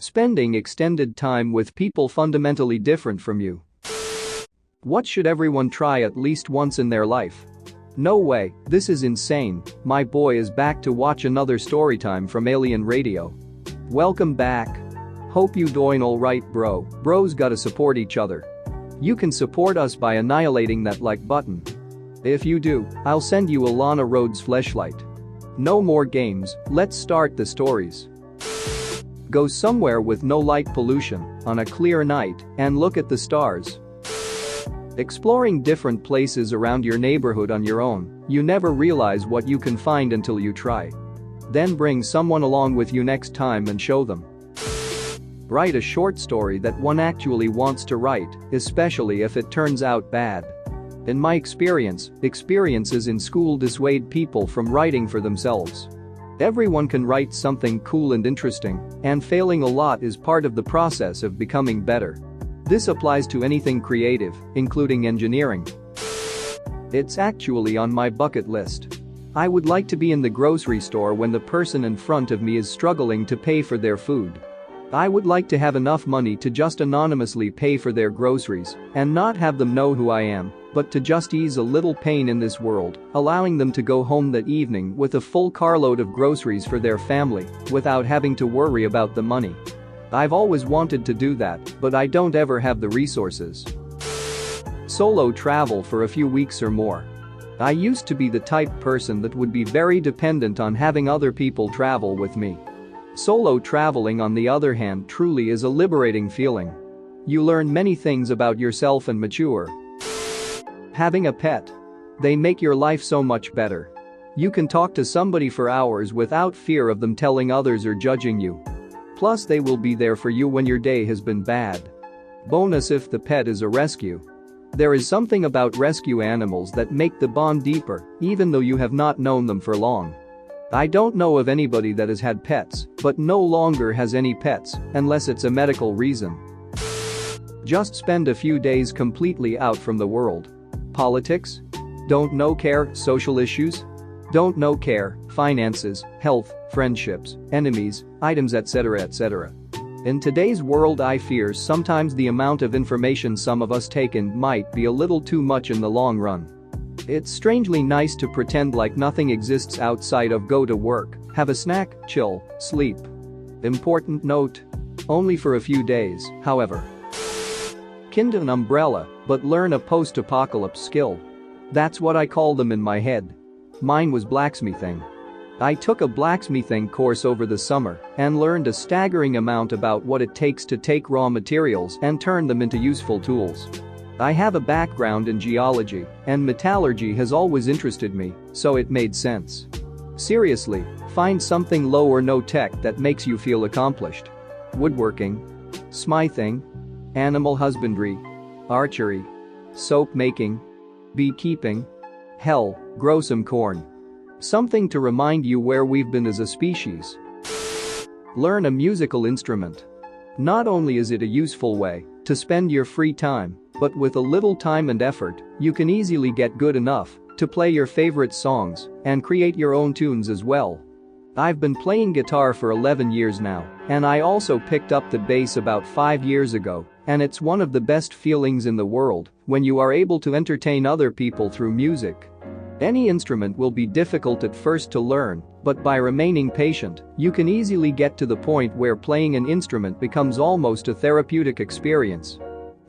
Spending extended time with people fundamentally different from you. What should everyone try at least once in their life? No way, this is insane. My boy is back to watch another storytime from Alien Radio. Welcome back. Hope you doing alright, bro. Bros gotta support each other. You can support us by annihilating that like button. If you do, I'll send you a Lana Rhodes fleshlight. No more games, let's start the stories. Go somewhere with no light pollution on a clear night and look at the stars. Exploring different places around your neighborhood on your own, you never realize what you can find until you try. Then bring someone along with you next time and show them. Write a short story that one actually wants to write, especially if it turns out bad. In my experiences in school dissuade people from writing for themselves. Everyone can write something cool and interesting, and failing a lot is part of the process of becoming better. This applies to anything creative, including engineering. It's actually on my bucket list. I would like to be in the grocery store when the person in front of me is struggling to pay for their food. I would like to have enough money to just anonymously pay for their groceries and not have them know who I am, but to just ease a little pain in this world, allowing them to go home that evening with a full carload of groceries for their family without having to worry about the money. I've always wanted to do that, but I don't ever have the resources. Solo travel for a few weeks or more. I used to be the type person that would be very dependent on having other people travel with me. Solo traveling, on the other hand, truly is a liberating feeling. You learn many things about yourself and mature. Having a pet. They make your life so much better. You can talk to somebody for hours without fear of them telling others or judging you. Plus, they will be there for you when your day has been bad. Bonus if the pet is a rescue. There is something about rescue animals that make the bond deeper, even though you have not known them for long. I don't know of anybody that has had pets, but no longer has any pets, unless it's a medical reason. Just spend a few days completely out from the world. Politics? Don't know care, social issues? Don't know care, finances, health, friendships, enemies, items, etc. etc. In today's world, I fear sometimes the amount of information some of us take in might be a little too much in the long run. It's strangely nice to pretend like nothing exists outside of go to work, have a snack, chill, sleep. Important note: only for a few days, however. Kind an umbrella, but learn a post-apocalypse skill. That's what I call them in my head. Mine was blacksmithing. I took a blacksmithing course over the summer and learned a staggering amount about what it takes to take raw materials and turn them into useful tools. I have a background in geology, and metallurgy has always interested me, so it made sense. Seriously, find something low or no tech that makes you feel accomplished. Woodworking, smithing, animal husbandry, archery, soap making, beekeeping. Hell, grow some corn. Something to remind you where we've been as a species. Learn a musical instrument. Not only is it a useful way to spend your free time, but with a little time and effort, you can easily get good enough to play your favorite songs and create your own tunes as well. I've been playing guitar for 11 years now, and I also picked up the bass about 5 years ago, and it's one of the best feelings in the world when you are able to entertain other people through music. Any instrument will be difficult at first to learn, but by remaining patient, you can easily get to the point where playing an instrument becomes almost a therapeutic experience.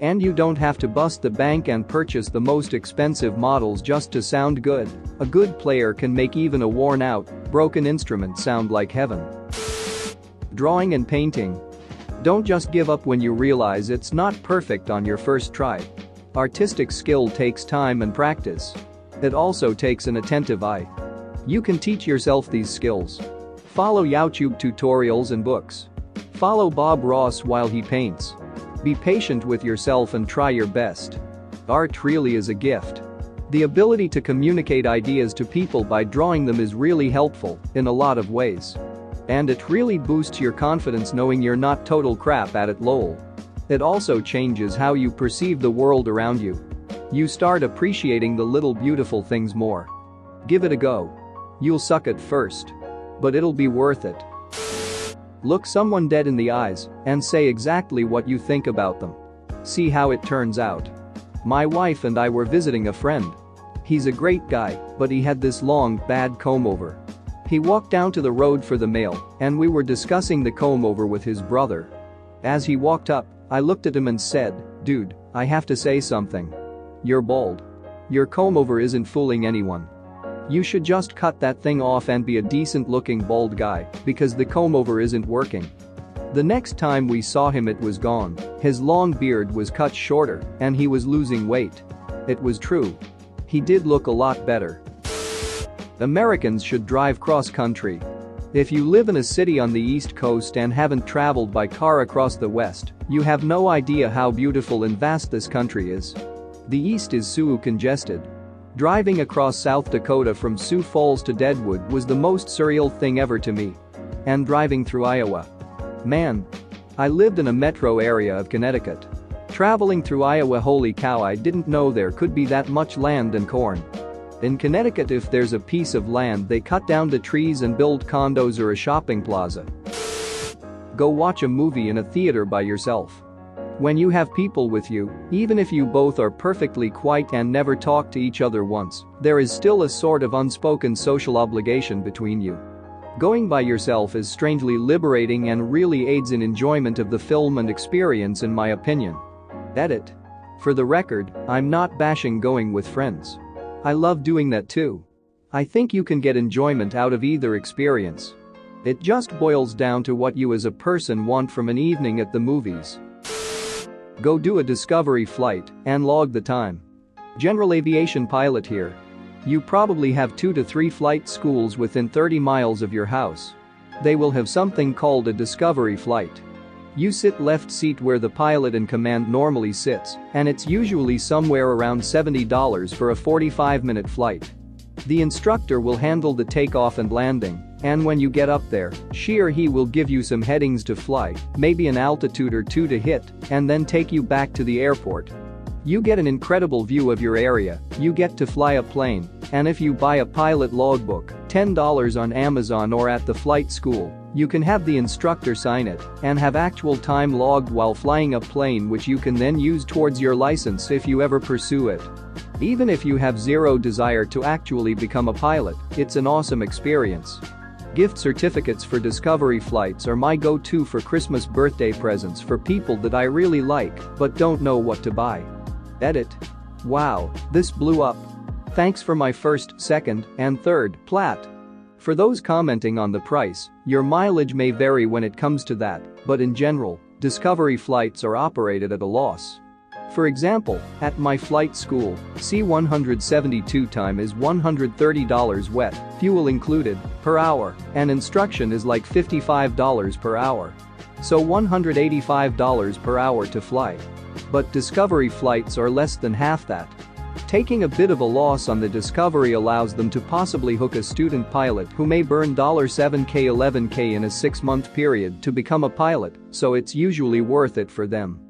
And you don't have to bust the bank and purchase the most expensive models just to sound good. A good player can make even a worn-out, broken instrument sound like heaven. Drawing and painting. Don't just give up when you realize it's not perfect on your first try. Artistic skill takes time and practice. It also takes an attentive eye. You can teach yourself these skills. Follow YouTube tutorials and books. Follow Bob Ross while he paints. Be patient with yourself and try your best. Art really is a gift. The ability to communicate ideas to people by drawing them is really helpful in a lot of ways. And it really boosts your confidence knowing you're not total crap at it, lol. It also changes how you perceive the world around you. You start appreciating the little beautiful things more. Give it a go. You'll suck at first, but it'll be worth it. Look someone dead in the eyes and say exactly what you think about them. See how it turns out. My wife and I were visiting a friend. He's a great guy, but he had this long, bad comb-over. He walked down to the road for the mail, and we were discussing the comb-over with his brother. As he walked up, I looked at him and said, "Dude, I have to say something. You're bald. Your comb-over isn't fooling anyone. You should just cut that thing off and be a decent-looking bald guy, because the comb-over isn't working." The next time we saw him it was gone, his long beard was cut shorter, and he was losing weight. It was true. He did look a lot better. Americans should drive cross-country. If you live in a city on the East Coast and haven't traveled by car across the West, you have no idea how beautiful and vast this country is. The East is so congested. Driving across South Dakota from Sioux Falls to Deadwood was the most surreal thing ever to me. And driving through Iowa. Man. I lived in a metro area of Connecticut. Traveling through Iowa, holy cow, I didn't know there could be that much land and corn. In Connecticut, if there's a piece of land, they cut down the trees and build condos or a shopping plaza. Go watch a movie in a theater by yourself. When you have people with you, even if you both are perfectly quiet and never talk to each other once, there is still a sort of unspoken social obligation between you. Going by yourself is strangely liberating and really aids in enjoyment of the film and experience, in my opinion. Edit. For the record, I'm not bashing going with friends. I love doing that too. I think you can get enjoyment out of either experience. It just boils down to what you as a person want from an evening at the movies. Go do a discovery flight and log the time. General aviation pilot here. You probably have 2 to 3 flight schools within 30 miles of your house. They will have something called a discovery flight. You sit left seat where the pilot in command normally sits, and it's usually somewhere around $70 for a 45-minute flight. The instructor will handle the takeoff and landing, and when you get up there, she or he will give you some headings to fly, maybe an altitude or 2 to hit, and then take you back to the airport. You get an incredible view of your area, you get to fly a plane, and if you buy a pilot logbook, $10 on Amazon or at the flight school, you can have the instructor sign it and have actual time logged while flying a plane, which you can then use towards your license if you ever pursue it. Even if you have zero desire to actually become a pilot, it's an awesome experience. Gift certificates for discovery flights are my go-to for Christmas birthday presents for people that I really like but don't know what to buy. Edit. Wow, this blew up. Thanks for my first, second, and third plat. For those commenting on the price, your mileage may vary when it comes to that, but in general, discovery flights are operated at a loss. For example, at my flight school, C-172 time is $130 wet, fuel included, per hour, and instruction is like $55 per hour. So $185 per hour to fly. But discovery flights are less than half that. Taking a bit of a loss on the discovery allows them to possibly hook a student pilot who may burn $7K, $11K in a 6-month period to become a pilot, so it's usually worth it for them.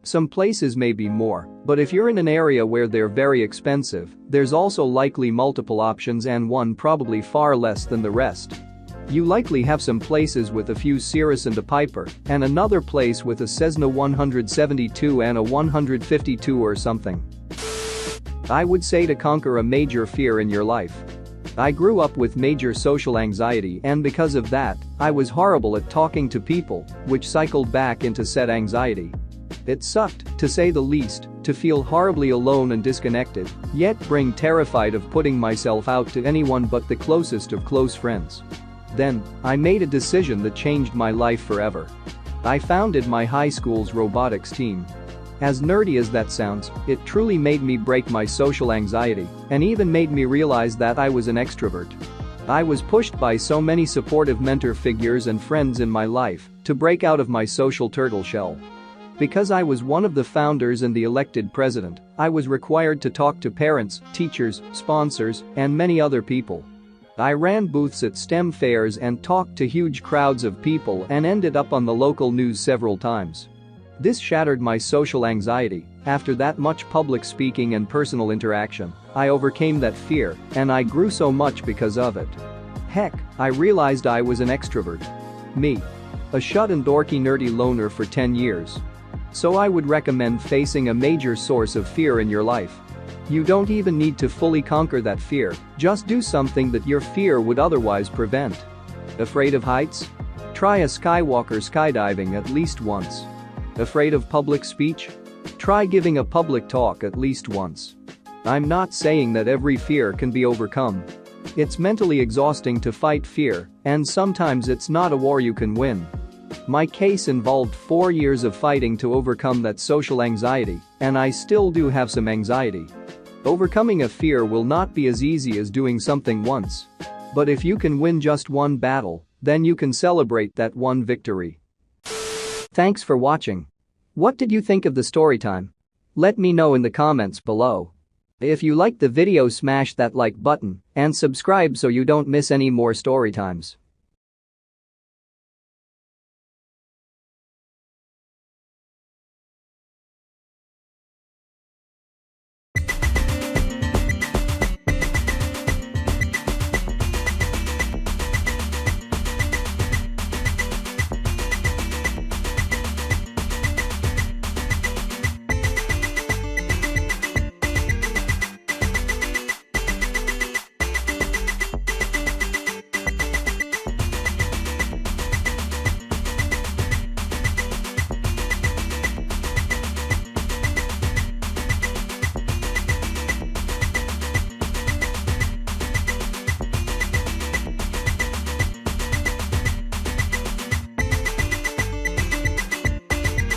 Some places may be more, but if you're in an area where they're very expensive, there's also likely multiple options and one probably far less than the rest. You likely have some places with a few Cirrus and a Piper, and another place with a Cessna 172 and a 152 or something. I would say to conquer a major fear in your life. I grew up with major social anxiety, and because of that, I was horrible at talking to people, which cycled back into said anxiety. It sucked, to say the least, to feel horribly alone and disconnected, yet being terrified of putting myself out to anyone but the closest of close friends. Then, I made a decision that changed my life forever. I founded my high school's robotics team. As nerdy as that sounds, it truly made me break my social anxiety and even made me realize that I was an extrovert. I was pushed by so many supportive mentor figures and friends in my life to break out of my social turtle shell. Because I was one of the founders and the elected president, I was required to talk to parents, teachers, sponsors, and many other people. I ran booths at STEM fairs and talked to huge crowds of people and ended up on the local news several times. This shattered my social anxiety. After that much public speaking and personal interaction, I overcame that fear, and I grew so much because of it. Heck, I realized I was an extrovert. Me. A shut and dorky nerdy loner for 10 years. So I would recommend facing a major source of fear in your life. You don't even need to fully conquer that fear, just do something that your fear would otherwise prevent. Afraid of heights? Try a Skywalker skydiving at least once. Afraid of public speech? Try giving a public talk at least once. I'm not saying that every fear can be overcome. It's mentally exhausting to fight fear, and sometimes it's not a war you can win. My case involved 4 years of fighting to overcome that social anxiety, and I still do have some anxiety. Overcoming a fear will not be as easy as doing something once. But if you can win just one battle, then you can celebrate that one victory. Thanks for watching. What did you think of the story time? Let me know in the comments below. If you liked the video, smash that like button and subscribe so you don't miss any more story times.